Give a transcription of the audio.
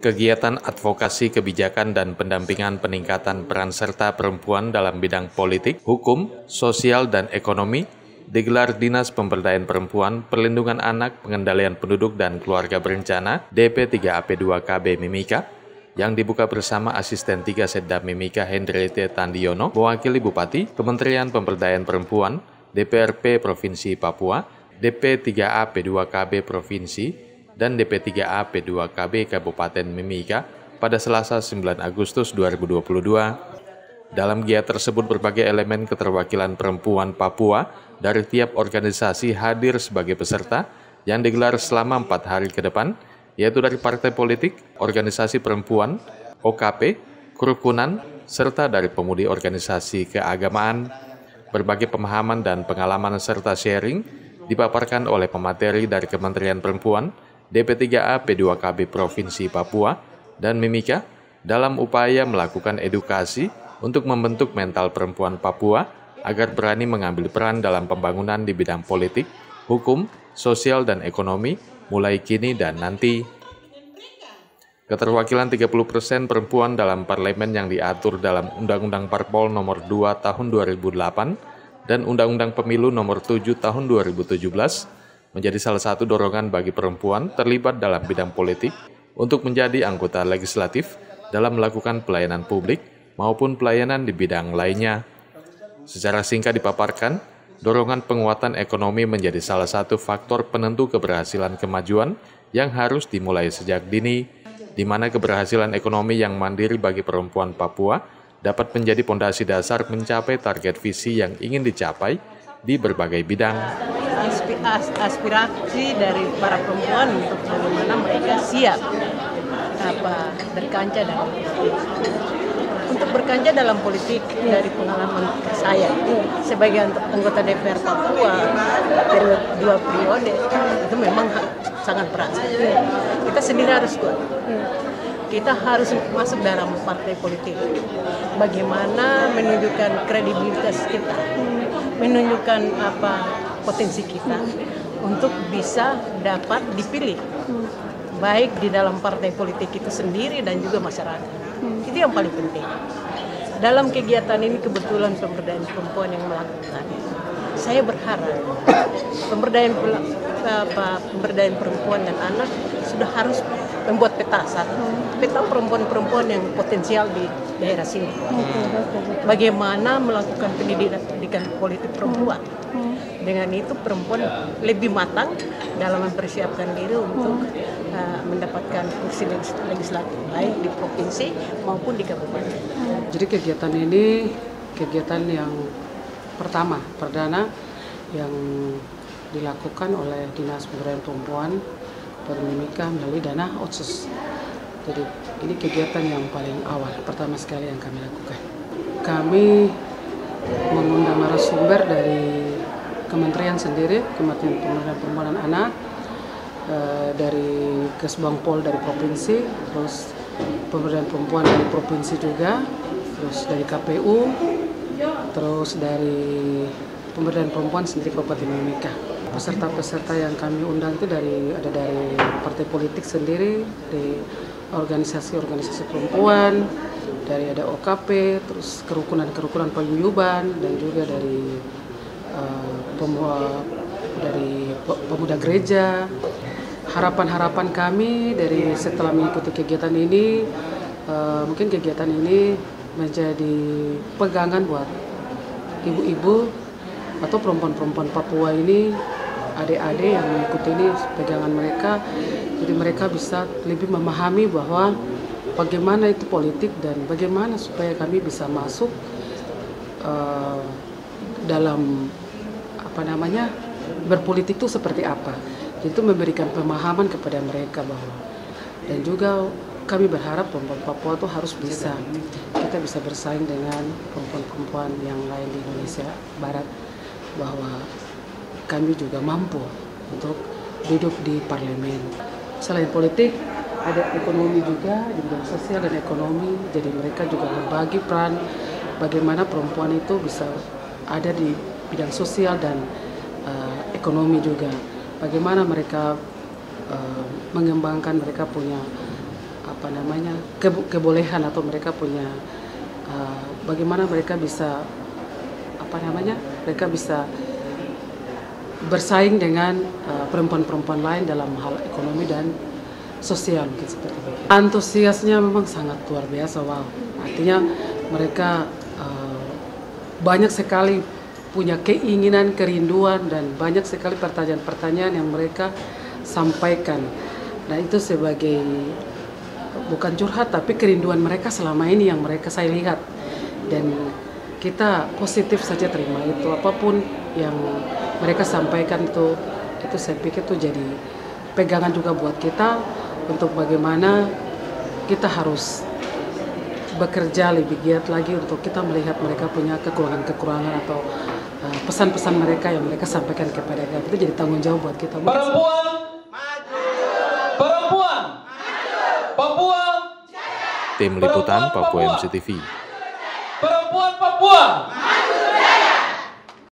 Kegiatan advokasi kebijakan dan pendampingan peningkatan peran serta perempuan dalam bidang politik, hukum, sosial, dan ekonomi digelar Dinas Pemberdayaan Perempuan, Perlindungan Anak, Pengendalian Penduduk dan Keluarga Berencana DP3AP2KB Mimika yang dibuka bersama Asisten 3 Setda Mimika Hendriete Tandiono, mewakili Bupati, Kementerian Pemberdayaan Perempuan, DPRP Provinsi Papua, DP3AP2KB Provinsi, dan DP3AP2KB Kabupaten Mimika pada Selasa 9 Agustus 2022. Dalam giat tersebut berbagai elemen keterwakilan perempuan Papua dari tiap organisasi hadir sebagai peserta yang digelar selama 4 hari ke depan, yaitu dari partai politik, organisasi perempuan, OKP, kerukunan, serta dari pemudi organisasi keagamaan. Berbagai pemahaman dan pengalaman serta sharing dipaparkan oleh pemateri dari Kementerian Perempuan, DP3AP2KB Provinsi Papua, dan Mimika dalam upaya melakukan edukasi untuk membentuk mental perempuan Papua agar berani mengambil peran dalam pembangunan di bidang politik, hukum, sosial, dan ekonomi mulai kini dan nanti. Keterwakilan 30% perempuan dalam parlemen yang diatur dalam Undang-Undang Parpol Nomor 2 Tahun 2008 dan Undang-Undang Pemilu Nomor 7 Tahun 2017 menjadi salah satu dorongan bagi perempuan terlibat dalam bidang politik untuk menjadi anggota legislatif dalam melakukan pelayanan publik maupun pelayanan di bidang lainnya. Secara singkat dipaparkan, dorongan penguatan ekonomi menjadi salah satu faktor penentu keberhasilan kemajuan yang harus dimulai sejak dini, di mana keberhasilan ekonomi yang mandiri bagi perempuan Papua dapat menjadi pondasi dasar mencapai target visi yang ingin dicapai di berbagai bidang. Aspirasi dari para perempuan untuk bagaimana mereka siap berkancah dalam politik. Untuk berkancah dalam politik dari pengalaman saya sebagai anggota DPR Papua periode 2 periode itu memang sangat berat. Kita sendiri harus kuat. Kita harus masuk dalam partai politik. Bagaimana menunjukkan kredibilitas kita, menunjukkan potensi kita untuk bisa dapat dipilih, baik di dalam partai politik itu sendiri dan juga masyarakat. Itu yang paling penting. Dalam kegiatan ini kebetulan pemberdayaan perempuan yang melakukan. Saya berharap pemberdayaan perempuan dan anak sudah harus membuat peta perempuan-perempuan yang potensial di daerah sini. Bagaimana melakukan pendidikan politik perempuan. Dengan itu perempuan lebih matang dalam mempersiapkan diri untuk mendapatkan kursi legislatif baik di provinsi maupun di kabupaten. Jadi kegiatan ini kegiatan yang perdana yang dilakukan oleh Dinas Pemberdayaan Perempuan Mimika melalui dana otsus. Jadi ini kegiatan yang paling awal, pertama sekali yang kami lakukan. Kami mengundang narasumber dari Kementerian sendiri, Kementerian Pemberdayaan Perempuan dan Anak, dari Kesbangpol dari provinsi, terus Pemberdayaan Perempuan dari provinsi juga, terus dari KPU, terus dari Pemberdayaan Perempuan sendiri Kabupaten Mimika. Peserta-peserta yang kami undang itu ada dari partai politik sendiri, dari organisasi-organisasi perempuan, dari ada OKP, terus kerukunan paguyuban, dan juga dari pemuda gereja. Harapan kami dari setelah mengikuti kegiatan ini, mungkin kegiatan ini menjadi pegangan buat ibu-ibu atau perempuan-perempuan Papua ini, adik-adik yang mengikuti ini, pegangan mereka. Jadi mereka bisa lebih memahami bahwa bagaimana itu politik dan bagaimana supaya kami bisa masuk dalam berpolitik itu seperti apa. Jadi itu memberikan pemahaman kepada mereka bahwa, dan juga kami berharap perempuan Papua itu harus bisa, kita bisa bersaing dengan perempuan-perempuan yang lain di Indonesia Barat, bahwa kami juga mampu untuk duduk di parlemen. Selain politik, ada ekonomi juga, di bidang sosial dan ekonomi. Jadi mereka juga berbagi peran bagaimana perempuan itu bisa ada di bidang sosial dan ekonomi juga. Bagaimana mereka mengembangkan, mereka punya kebolehan atau mereka punya bagaimana mereka bisa mereka bisa bersaing dengan perempuan-perempuan lain dalam hal ekonomi dan sosial mungkin seperti itu. Antusiasnya memang sangat luar biasa, wow. Artinya mereka banyak sekali punya keinginan, kerinduan, dan banyak sekali pertanyaan-pertanyaan yang mereka sampaikan. Nah itu sebagai bukan curhat tapi kerinduan mereka selama ini yang saya lihat, dan kita positif saja terima itu. Apapun yang mereka sampaikan itu saya pikir itu jadi pegangan juga buat kita untuk bagaimana kita harus bekerja lebih giat lagi untuk kita melihat mereka punya kekurangan-kekurangan atau pesan-pesan mereka yang mereka sampaikan kepada kita. Itu jadi tanggung jawab buat kita. Perempuan maju. Perempuan maju. Papua. Tim Liputan Papua MCTV. Perempuan Papua.